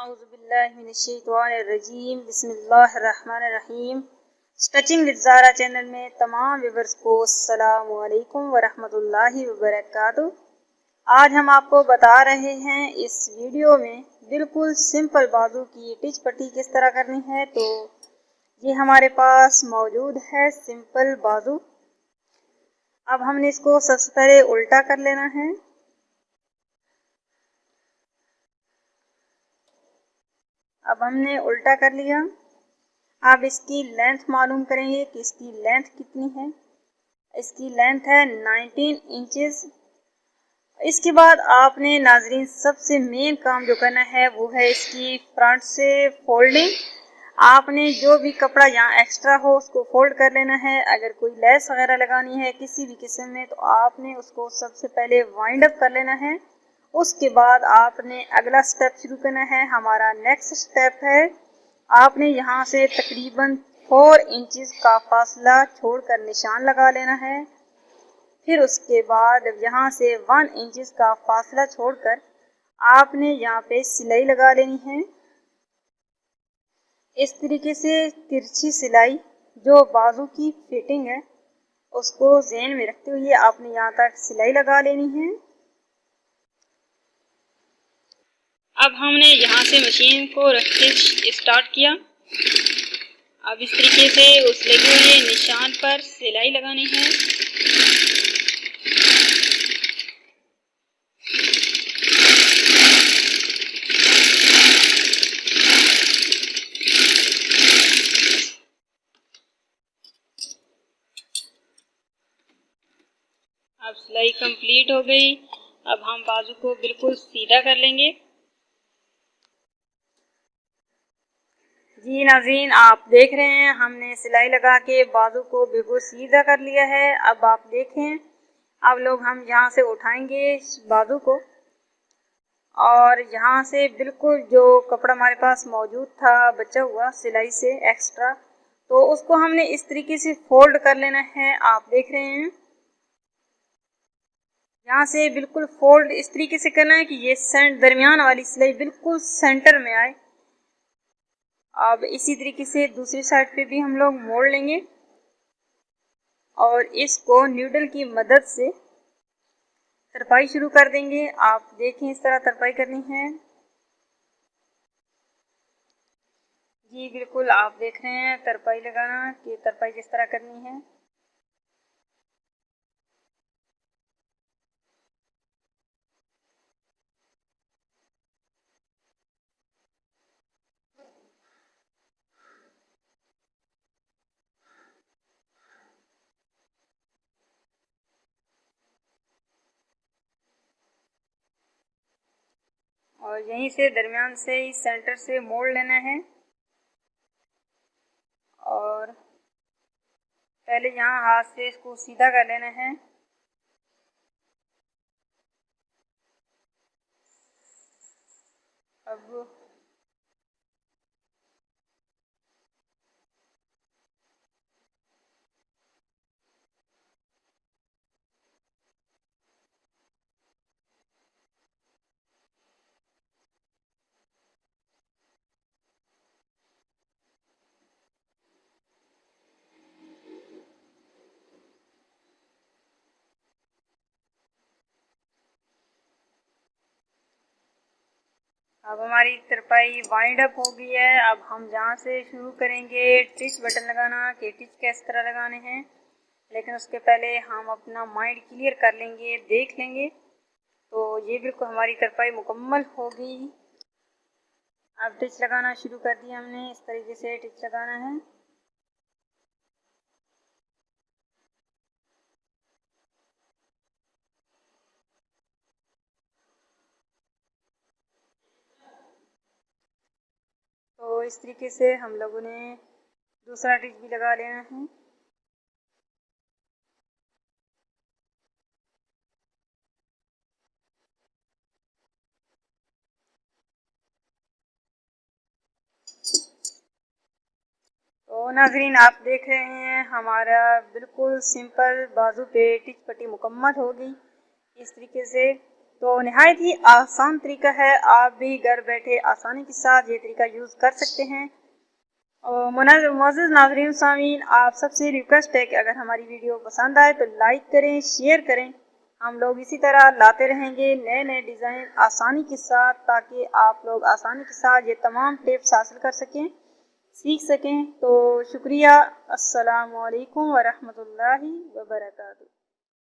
औज़ुबिल्लाहिमिनश्शैतानिर्रजीम बिस्मिल्लाहिर्रहमानिर्रहीम। Stitching with Zaara channel में तमाम व्यूअर्स को अस्सलामु अलैकुम वरहमतुल्लाहि वबरकातुहू। आज हम आपको बता रहे हैं इस वीडियो में बिल्कुल सिंपल बाजू की टिच पट्टी किस तरह करनी है। तो ये हमारे पास मौजूद है सिंपल बाजू। अब हमने इसको सबसे पहले उल्टा कर लेना है। अब हमने उल्टा कर लिया। अब इसकी लेंथ मालूम करेंगे कि इसकी लेंथ कितनी है। इसकी लेंथ है 19 इंचेस। इसके बाद आपने नाजरीन सबसे मेन काम जो करना है वो है इसकी फ्रंट से फोल्डिंग। आपने जो भी कपड़ा यहाँ एक्स्ट्रा हो उसको फोल्ड कर लेना है। अगर कोई लेस वगैरह लगानी है किसी भी किस्म में तो आपने उसको सबसे पहले वाइंड अप कर लेना है। उसके बाद आपने अगला स्टेप शुरू करना है। हमारा नेक्स्ट स्टेप है आपने यहाँ से तकरीबन 4 इंचेस का फासला छोड़कर निशान लगा लेना है। फिर उसके बाद यहाँ से 1 इंचेस का फासला छोड़कर आपने यहाँ पे सिलाई लगा लेनी है। इस तरीके से तिरछी सिलाई जो बाजू की फिटिंग है उसको ज़हन में रखते हुए आपने यहाँ तक सिलाई लगा लेनी है। अब हमने यहाँ से मशीन को रख के स्टार्ट किया। अब इस तरीके से उस लगे हुए निशान पर सिलाई लगानी है। अब सिलाई कंप्लीट हो गई। अब हम बाजू को बिल्कुल सीधा कर लेंगे। जी नाज़रीन, आप देख रहे हैं हमने सिलाई लगा के बाजू को बिल्कुल सीधा कर लिया है। अब आप देखें, अब लोग हम यहाँ से उठाएंगे बाजू को और यहाँ से बिल्कुल जो कपड़ा हमारे पास मौजूद था बचा हुआ सिलाई से एक्स्ट्रा, तो उसको हमने इस तरीके से फोल्ड कर लेना है। आप देख रहे हैं यहाँ से बिल्कुल फोल्ड इस तरीके से करना है कि ये दरमियान वाली सिलाई बिल्कुल सेंटर में आए। अब इसी तरीके से दूसरी साइड पे भी हम लोग मोड़ लेंगे और इसको नीडल की मदद से तरपाई शुरू कर देंगे। आप देखें इस तरह तरपाई करनी है। जी बिल्कुल, आप देख रहे हैं तरपाई लगाना कि तरपाई किस तरह करनी है। और यहीं से दरमियान से ही सेंटर से मोड़ लेना है और पहले यहाँ हाथ से इसको सीधा कर लेना है। अब हमारी तरपाई वाइंड अप हो गई है। अब हम जहाँ से शुरू करेंगे टिच बटन लगाना कि टिच किस तरह लगाने हैं, लेकिन उसके पहले हम अपना माइंड क्लियर कर लेंगे, देख लेंगे। तो ये बिल्कुल हमारी तरपाई मुकम्मल हो गई। अब टिच लगाना शुरू कर दिया हमने। इस तरीके से टिच लगाना है। तो इस तरीके से हम लोगों ने दूसरा टिच भी लगा लेना है। तो नाजरीन, आप देख रहे हैं हमारा बिल्कुल सिंपल बाजू पे टिच पट्टी मुकम्मल हो गई इस तरीके से। तो नहायत ही आसान तरीका है, आप भी घर बैठे आसानी के साथ ये तरीका यूज़ कर सकते हैं। और मुअज़्ज़ज़ नाज़रीन सामीन, आप सबसे रिक्वेस्ट है कि अगर हमारी वीडियो पसंद आए तो लाइक करें, शेयर करें। हम लोग इसी तरह लाते रहेंगे नए नए डिज़ाइन आसानी के साथ, ताकि आप लोग आसानी के साथ ये तमाम टिप्स हासिल कर सकें, सीख सकें। तो शुक्रिया। अस्सलामु अलैकुम व रहमतुल्लाहि व बरकातुहू।